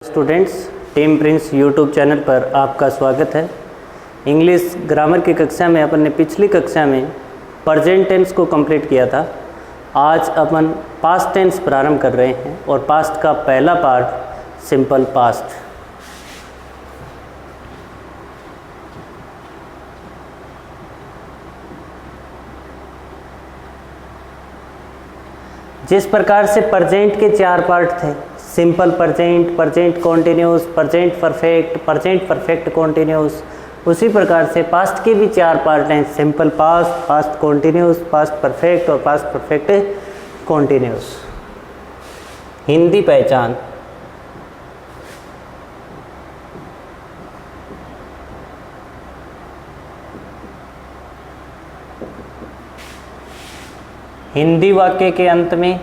Students, team Prince YouTube channel पर आपका स्वागत है। इंग्लिश ग्रामर की कक्षा में अपन ने पिछली कक्षा में प्रेजेंट टेंस को कंप्लीट किया था। आज अपन पास्ट टेंस प्रारंभ कर रहे हैं और पास्ट का पहला पार्ट सिंपल पास्ट। जिस प्रकार से प्रेजेंट के चार पार्ट थे, simple present, present continuous, present perfect, present perfect continuous, उसी प्रकार से पास्ट के भी चार पार्ट हैं, simple past, past continuous, past perfect और पास्ट परफेक्ट कॉन्टिन्यूस। हिंदी पहचान। हिंदी वाक्य के अंत में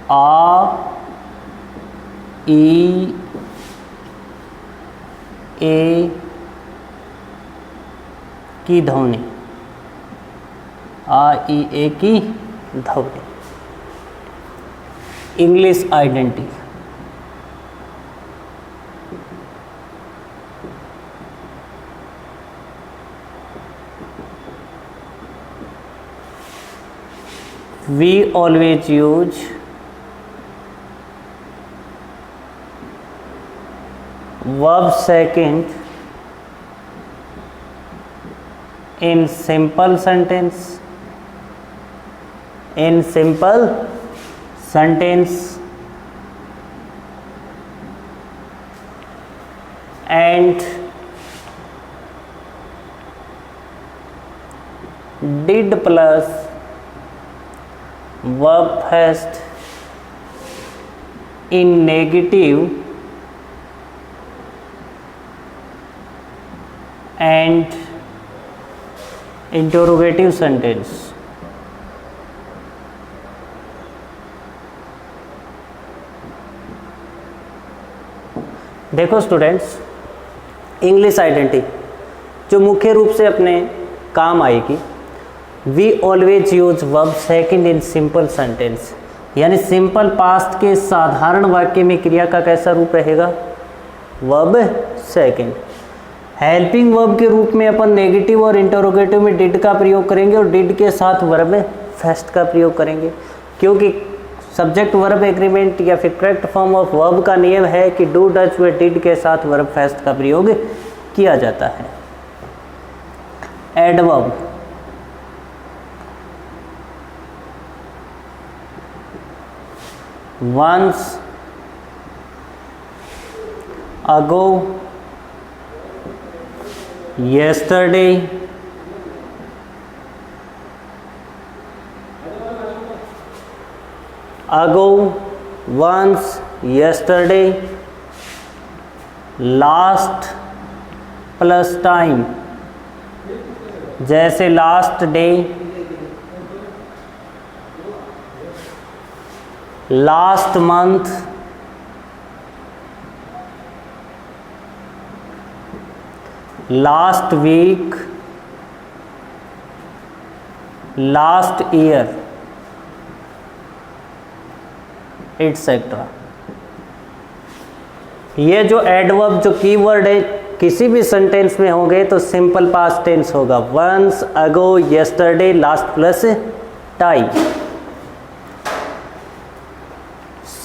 आ, ई, ए की ध्वनि, आ, ई, ए की ध्वनि। English identity. We always use verb second in simple sentence, in simple sentence and did plus verb first in negative and interrogative sentence। देखो स्टूडेंट्स, इंग्लिश आइडेंटिटी जो मुख्य रूप से अपने काम आएगी, we always use verb second in simple sentence, यानी simple past के साधारण वाक्य में क्रिया का कैसा रूप रहेगा? Verb second. हेल्पिंग वर्ब के रूप में अपन नेगेटिव और इंटरोगेटिव में डिड का प्रयोग करेंगे और डिड के साथ वर्ब फर्स्ट का प्रयोग करेंगे, क्योंकि सब्जेक्ट वर्ब एग्रीमेंट या फिर करेक्ट फॉर्म ऑफ वर्ब का नियम है कि डू डज व डिड के साथ वर्ब फर्स्ट का प्रयोग किया जाता है। Adverb. Once, ago, yesterday, ago, once, yesterday, last plus time, जैसे last day, last month, last week, last year, etcetera. ये जो एडवर्ब जो कीवर्ड है किसी भी सेंटेंस में होंगे तो सिंपल पास्ट टेंस होगा। Once, ago, yesterday, last plus time.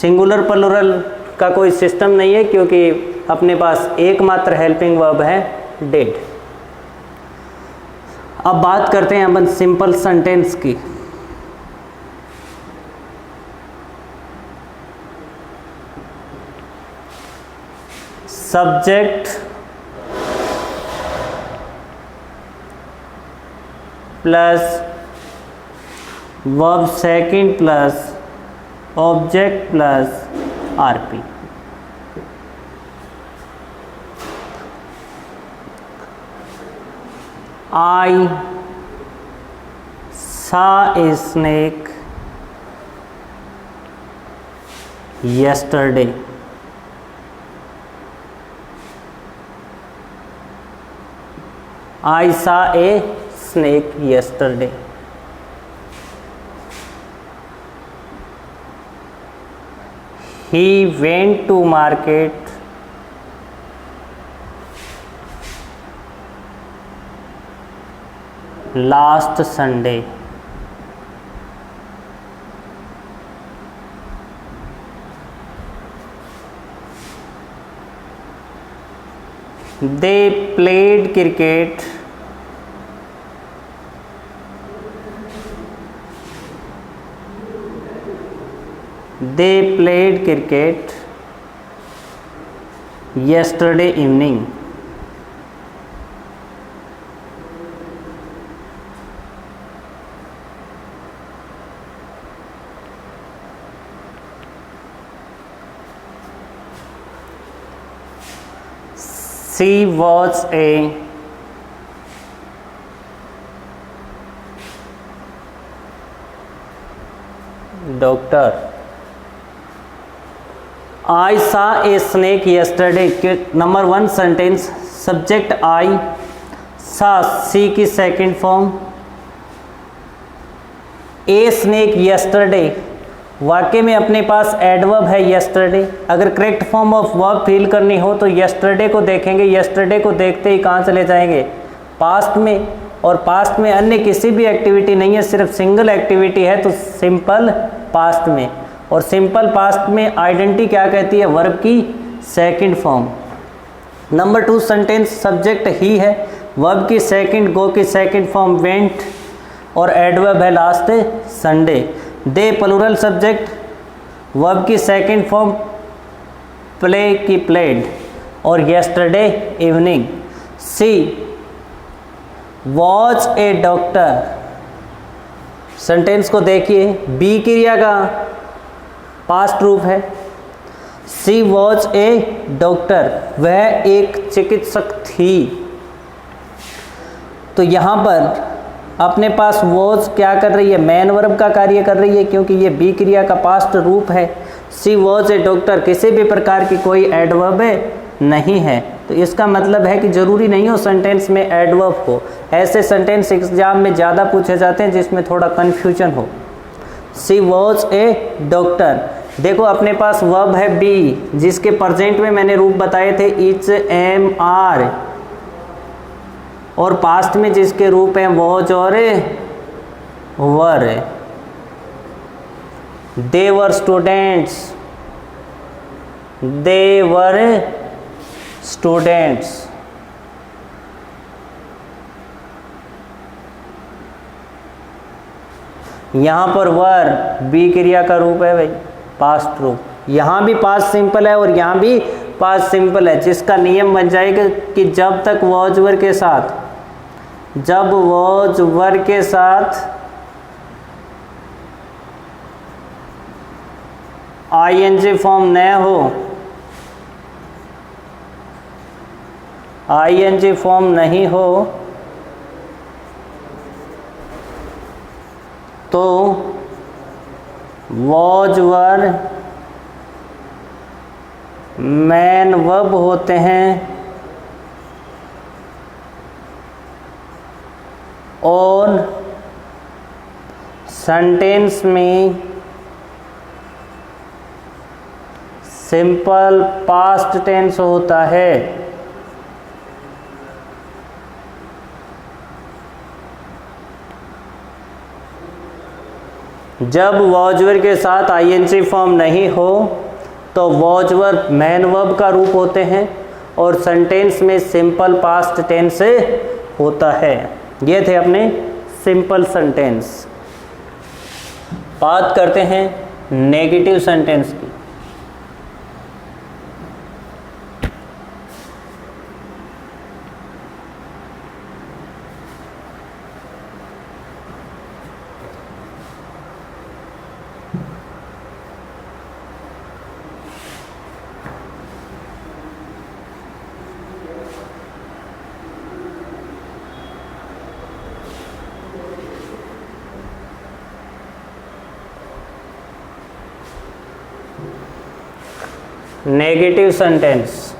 Singular plural का कोई सिस्टम नहीं है, क्योंकि अपने पास एकमात्र हेल्पिंग वर्ब है डिड। अब बात करते हैं अपन सिंपल सेंटेंस की। Subject plus verb second plus object plus RP. I saw a snake yesterday. आई सा a snake yesterday. He went to market last Sunday. They played cricket yesterday evening. She was a doctor. I saw a snake yesterday. Number 1 sentence, subject I, सा सी की second form, a snake yesterday, वाक्य में अपने पास adverb है yesterday. अगर correct form of verb feel करनी हो तो yesterday को देखेंगे, yesterday को देखते ही कहाँ चले जाएंगे, पास्ट में, और पास्ट में अन्य किसी भी एक्टिविटी नहीं है, सिर्फ सिंगल एक्टिविटी है तो सिंपल पास्ट में. और सिंपल पास्ट में आइडेंटिटी क्या कहती है, वर्ब की second form. Number 2 sentence, subject ही है, वर्ब की सेकंड, गो की सेकंड फॉर्म वेंट, और एडवर्ब है last Sunday. They plural subject, verb की सेकंड फॉर्म प्ले की प्लेड, और yesterday evening. She was a doctor. Sentence को देखिए, बी क्रिया का पास्ट रूप है. सी वॉज ए डॉक्टर, वह एक चिकित्सक थी. तो यहाँ पर अपने पास वॉज क्या कर रही है, मैन वर्ब का कार्य कर रही है, क्योंकि ये बी क्रिया का पास्ट रूप है. सी वॉज ए डॉक्टर किसी भी प्रकार की कोई एडवर्ब नहीं है, तो इसका मतलब है कि ज़रूरी नहीं हो सेंटेंस में एडवर्ब हो. ऐसे सेंटेंस एग्जाम में ज़्यादा पूछे जाते हैं जिसमें थोड़ा कन्फ्यूजन हो. सी वॉज ए डॉक्टर. देखो अपने पास वर्ब है बी, जिसके प्रेजेंट में मैंने रूप बताए थे इच, एम, आर, और पास्ट में जिसके रूप हैं वॉज और वर. दे वर स्टूडेंट्स, दे वर स्टूडेंट्स. यहाँ पर वर बी क्रिया का रूप है भाई, पास्ट रूप. यहाँ भी पास्ट सिंपल है और यहाँ भी पास्ट सिंपल है, जिसका नियम बन जाएगा कि जब तक वॉज वर के साथ, जब वॉज वर के साथ आईएनजी फॉर्म न हो, आईएनजी फॉर्म नहीं हो, तो वॉज वर मैन वर्ब होते हैं, और सेंटेंस में सिंपल पास्ट टेंस होता है. जब वॉजवर के साथ आईएनजी फॉर्म नहीं हो तो वॉजवर मैन वर्ब का रूप होते हैं और सेंटेंस में सिंपल पास्ट टेंस होता है. ये थे अपने सिंपल सेंटेंस. बात करते हैं नेगेटिव सेंटेंस की. Negative sentence.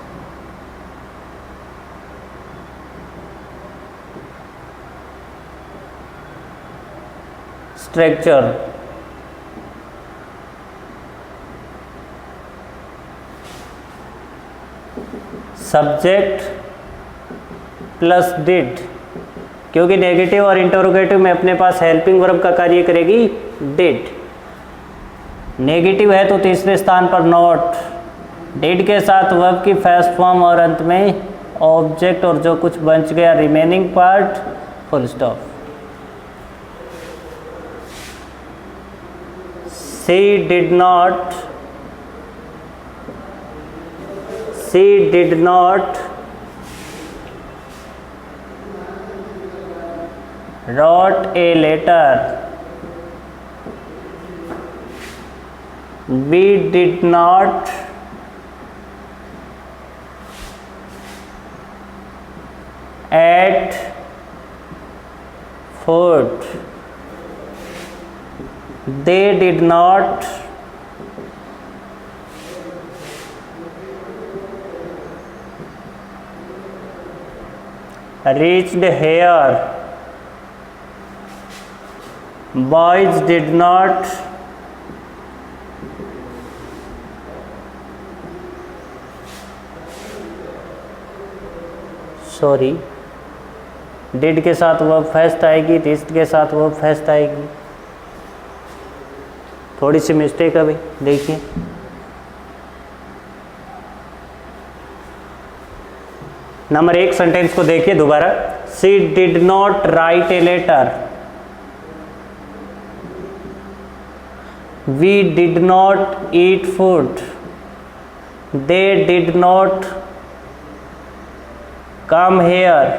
Structure, subject plus did, क्योंकि नेगेटिव और इंटरोगेटिव में अपने पास हेल्पिंग वर्ब का कार्य करेगी डिड। नेगेटिव है तो तीसरे स्थान पर नॉट, डिड के साथ वर्ब की फर्स्ट फॉर्म और अंत में ऑब्जेक्ट और जो कुछ बच गया remaining part full stop. She did not wrote a letter. We did not ate food. They did not reached here. Boys did not did के साथ वर्ब फर्स्ट आएगी, रीच्ड के साथ वर्ब फर्स्ट आएगी। थोड़ी सी मिस्टेक है भाई, देखिए नंबर 1 सेंटेंस को देखिए दोबारा। She did not write a letter, we did not eat food, they did not come here,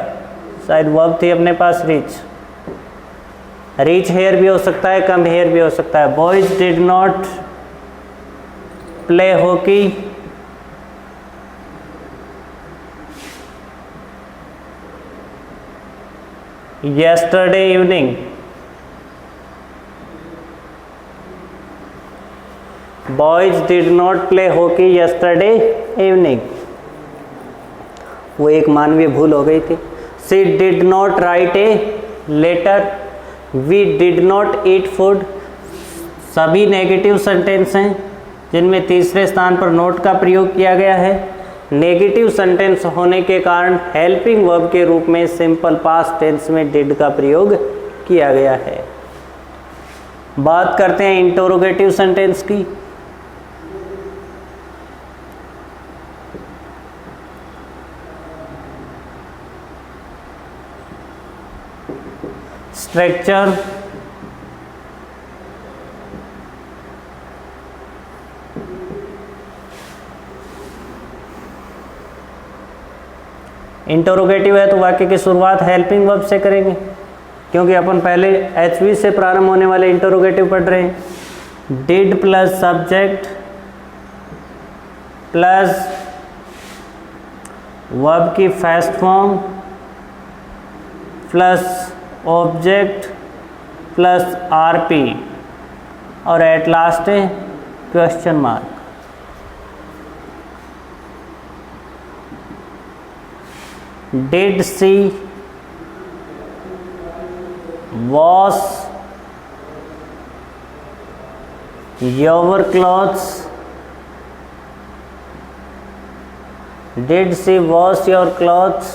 शायद वर्ब थी अपने पास रीच, रीच हेयर भी हो सकता है, कम हेयर भी हो सकता है। Boys did not play hockey, yesterday evening, boys did not play hockey yesterday evening। वो एक मानवीय भूल हो गई थी। She did not write a letter, we did not eat food। सभी नेगेटिव सेंटेंस हैं जिनमें तीसरे स्थान पर नोट का प्रयोग किया गया है। नेगेटिव सेंटेंस होने के कारण हेल्पिंग वर्ब के रूप में सिंपल पास्ट टेंस में डिड का प्रयोग किया गया है। बात करते हैं इंटरोगेटिव सेंटेंस की। स्ट्रक्चर, इंटरोगेटिव है तो वाक्य की शुरुआत हेल्पिंग वर्ब से करेंगे, क्योंकि अपन पहले एचवी से प्रारंभ होने वाले इंटरोगेटिव पढ़ रहे हैं। Did plus subject plus verb की first form plus object plus RP और एट लास्ट है question mark. Did she wash your clothes? Did she wash your clothes?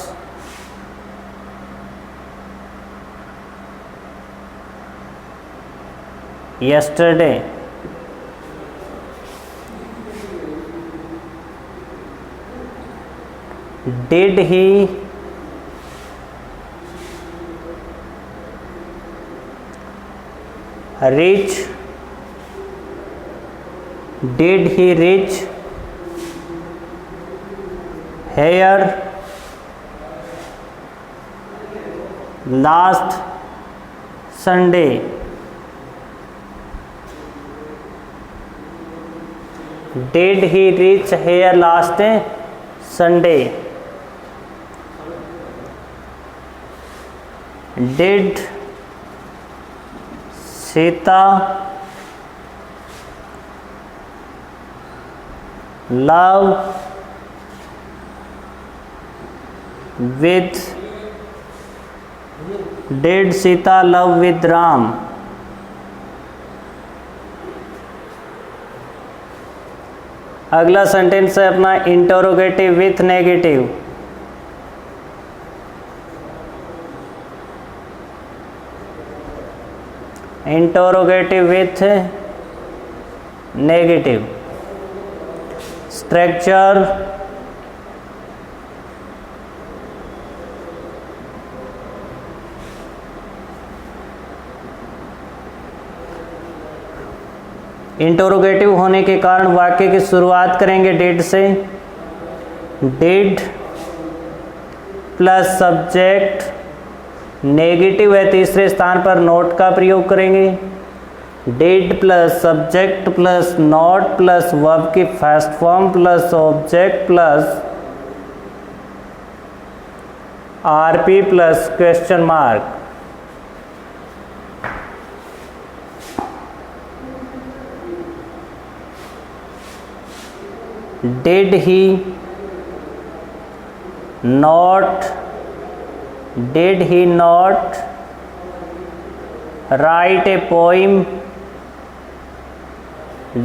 Yesterday? Did he reach? Did he reach here last Sunday? Did he reach here last Sunday? Did Sita love with Did Sita love with Ram? अगला sentence है अपना interrogative with negative. Interrogative with negative. Structure interrogative होने के कारण वाक्य की शुरुआत करेंगे डिड से। डिड प्लस सब्जेक्ट, नेगेटिव है तीसरे स्थान पर, नॉट का प्रयोग करेंगे। Did plus subject plus not plus verb की first form plus object plus RP plus question mark. Did he not write a poem?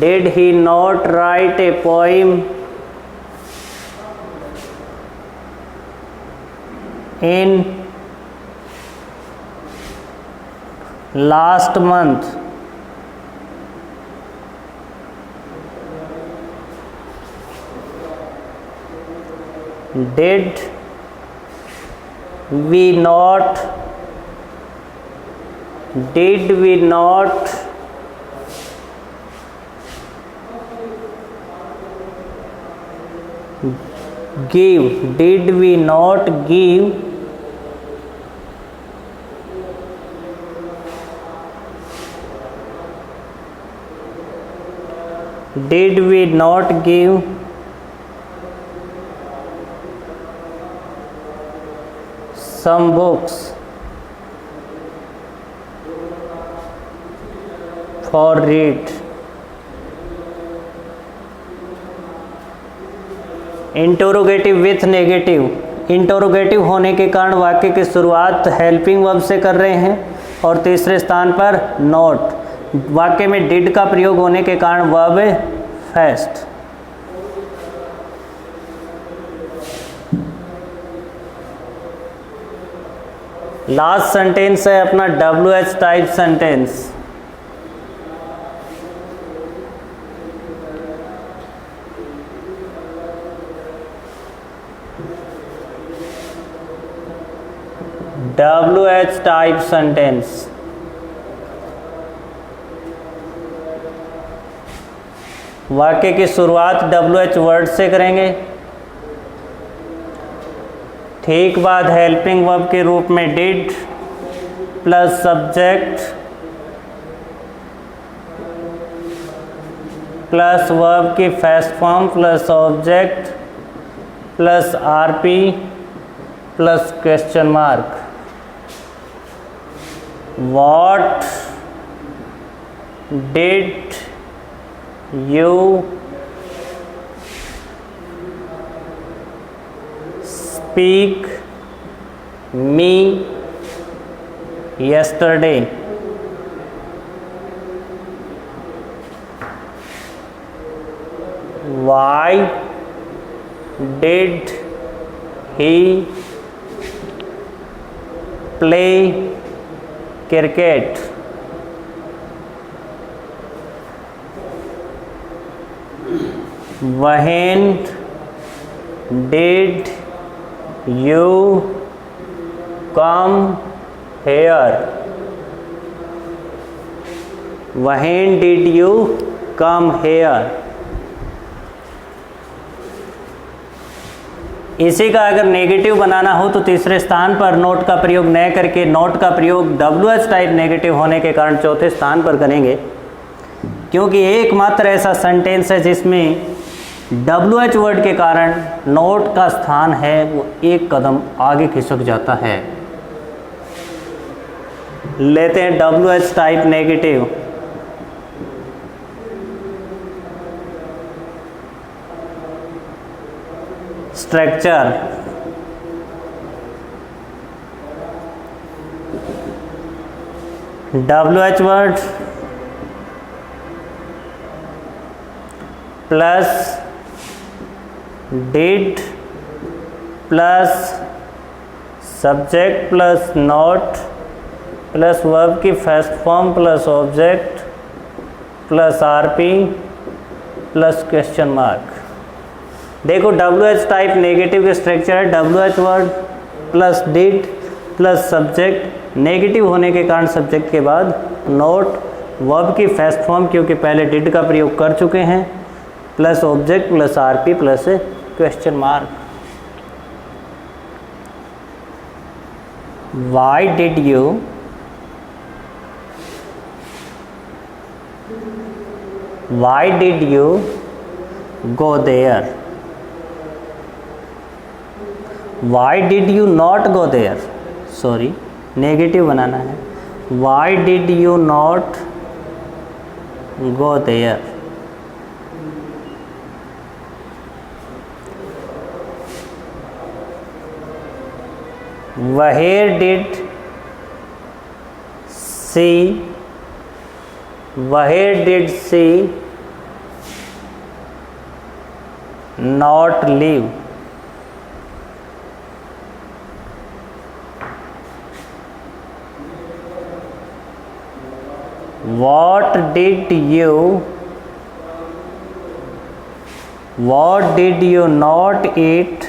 Did he not write a poem in last month? Did we not give did we not give did we not give some books for read? Interrogative with negative. Interrogative होने के कारण वाक्य की शुरुआत helping verb से कर रहे हैं और तीसरे स्थान पर नॉट। वाक्य में डिड का प्रयोग होने के कारण वर्ब है फर्स्ट। लास्ट सेंटेंस है अपना WH type sentence. WH type sentence वाक्य की शुरुआत WH वर्ड से करेंगे, ठीक बाद हेल्पिंग वर्ब के रूप में did plus subject plus verb की first form plus object plus RP plus question mark. What did you speak me yesterday? Why did he play cricket? When did you come here? When did you come here? इसी का अगर negative बनाना हो तो तीसरे स्थान पर note का प्रयोग न करके नोट का प्रयोग WH टाइप नेगेटिव होने के कारण चौथे स्थान पर करेंगे, क्योंकि एकमात्र ऐसा सेंटेंस है जिसमें WH वर्ड के कारण नोट का स्थान है वो एक कदम आगे खिसक जाता है। लेते हैं WH type negative. Structure WH word plus did plus subject plus not plus verb की first form plus object plus RP plus question mark. देखो WH टाइप नेगेटिव के स्ट्रक्चर है, WH word plus did plus subject, negative होने के कारण subject के बाद not, verb की फर्स्ट फॉर्म क्योंकि पहले डिड का प्रयोग कर चुके हैं, plus object plus RP plus question mark. Why did you go there? Why did you not go there? Sorry, negative बनाना है। Why did you not go there? Where did she not live? What did you not eat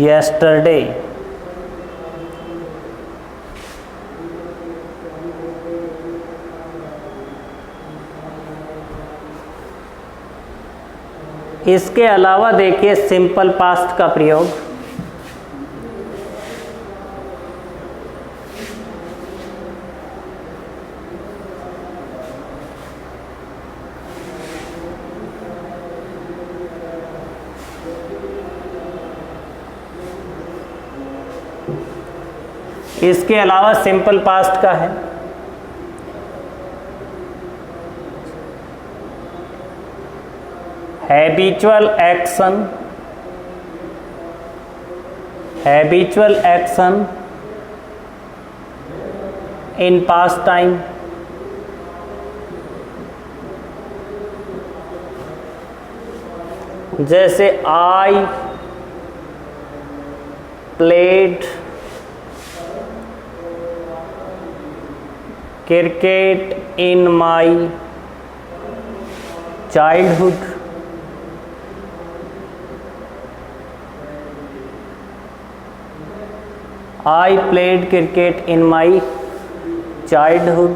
yesterday? इसके अलावा देखिए simple past का प्रयोग। इसके अलावा simple past का है habitual action in past time, जैसे I played cricket in my childhood. I played cricket in my childhood.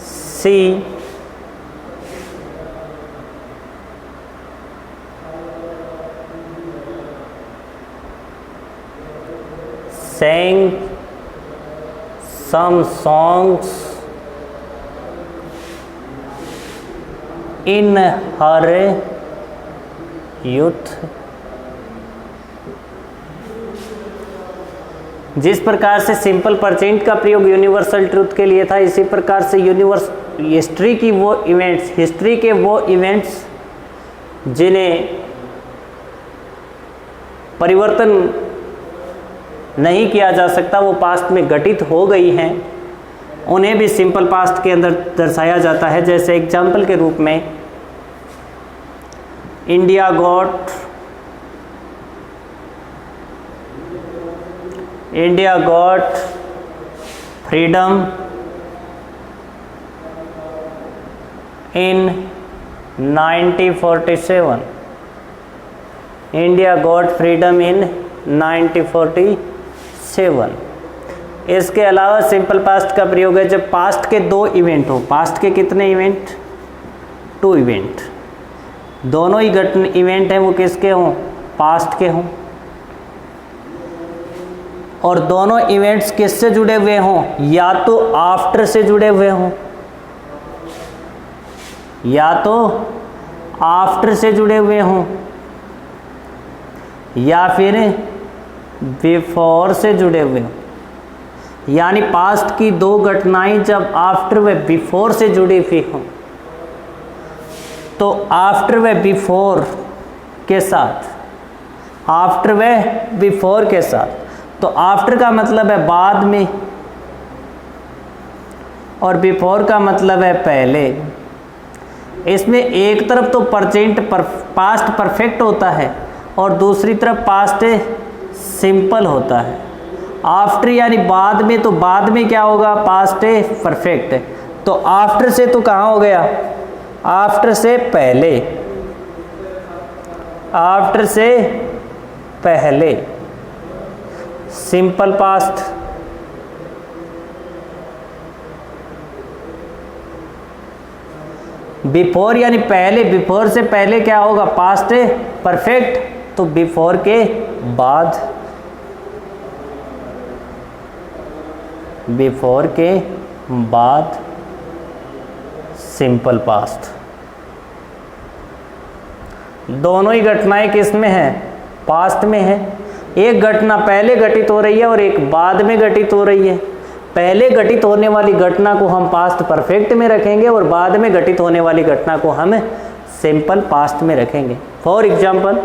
She sang some songs in her youth। जिस प्रकार से सिंपल परसेंट का प्रयोग यूनिवर्सल ट्रूथ के लिए था, इसी प्रकार से हिस्ट्री के वो इवेंट्स जिन्हें परिवर्तन नहीं किया जा सकता, वो पास्ट में घटित हो गई हैं, उन्हें भी सिंपल पास्ट के अंदर दर्शाया जाता है। जैसे एग्जाम्पल के रूप में इंडिया गॉट फ्रीडम इन 1947। इंडिया गॉट फ्रीडम इन 1947। इसके अलावा सिंपल पास्ट का प्रयोग है जब पास्ट के दो इवेंट हो। पास्ट के कितने इवेंट? 2 इवेंट। दोनों ही इवेंट हैं वो किसके हों? पास्ट के हों। और दोनों इवेंट्स किससे जुड़े हुए हों? या तो आफ्टर से जुड़े हुए हों, या तो आफ्टर से जुड़े हुए हों, या फिर बिफोर से जुड़े हुए हों। यानी पास्ट की 2 घटनाएं जब आफ्टर व बिफोर से जुड़ी हुई हों, तो आफ्टर व बिफोर के साथ, आफ्टर व बिफोर के साथ, तो आफ्टर का मतलब है बाद में, और बिफोर का मतलब है पहले। इसमें एक तरफ तो पास्ट परफेक्ट होता है और दूसरी तरफ पास्ट सिंपल होता है। आफ्टर यानी बाद में, तो बाद में क्या होगा, पास्ट परफेक्ट। तो आफ्टर से तो कहाँ हो गया, आफ्टर से पहले, आफ्टर से पहले सिंपल पास्ट। बिफोर यानी पहले, बिफोर से पहले क्या होगा, पास्ट परफेक्ट, तो बिफोर के बाद, बिफोर के बाद सिंपल पास्ट। दोनों ही घटनाएं किस में है, पास्ट में है। एक घटना पहले घटित हो रही है और एक बाद में घटित हो रही है। पहले घटित होने वाली घटना को हम पास्ट परफेक्ट में रखेंगे और बाद में घटित होने वाली घटना को हम सिंपल पास्ट में रखेंगे। For example,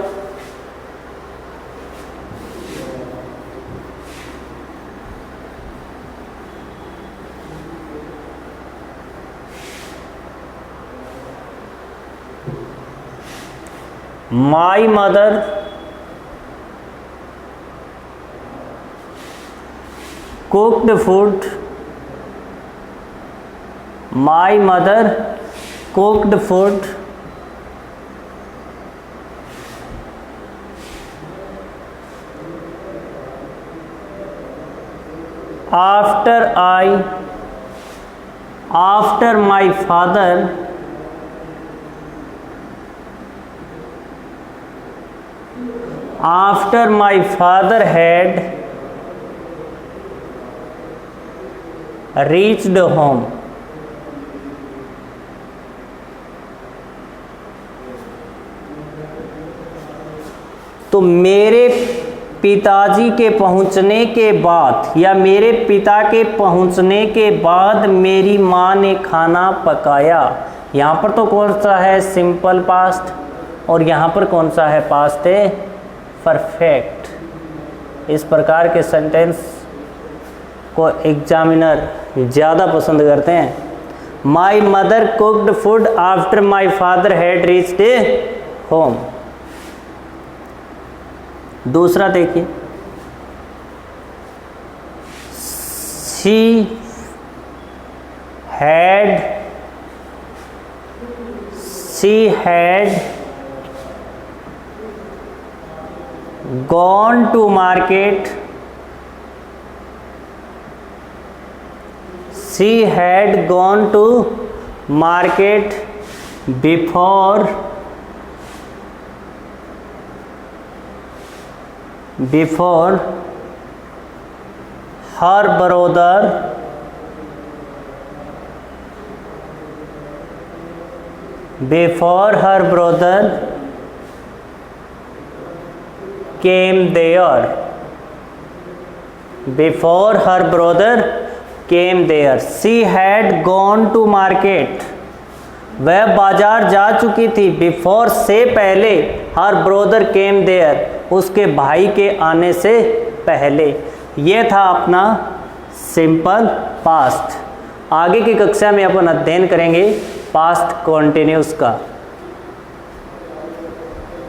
My mother cooked food. My mother cooked food after my father had reached home. तो मेरे पिताजी के पहुंचने के बाद या मेरे पिता के पहुंचने के बाद मेरी माँ ने खाना पकाया। यहाँ पर तो कौन सा है, सिंपल पास्ट, और यहाँ पर कौन सा है, पास्ट है परफेक्ट। इस प्रकार के सेंटेंस को एग्जामिनर ज़्यादा पसंद करते हैं। My mother cooked food after my father had reached home. दूसरा देखिए, she had gone to market. She had gone to market before her brother came there. Before her brother came there. She had gone to market. वह बाजार जा चुकी थी। Before से पहले, her brother came there, उसके भाई के आने से पहले। ये था अपना सिंपल पास्ट। आगे की कक्षा में अपन अध्ययन करेंगे पास्ट कॉन्टिन्यूस का।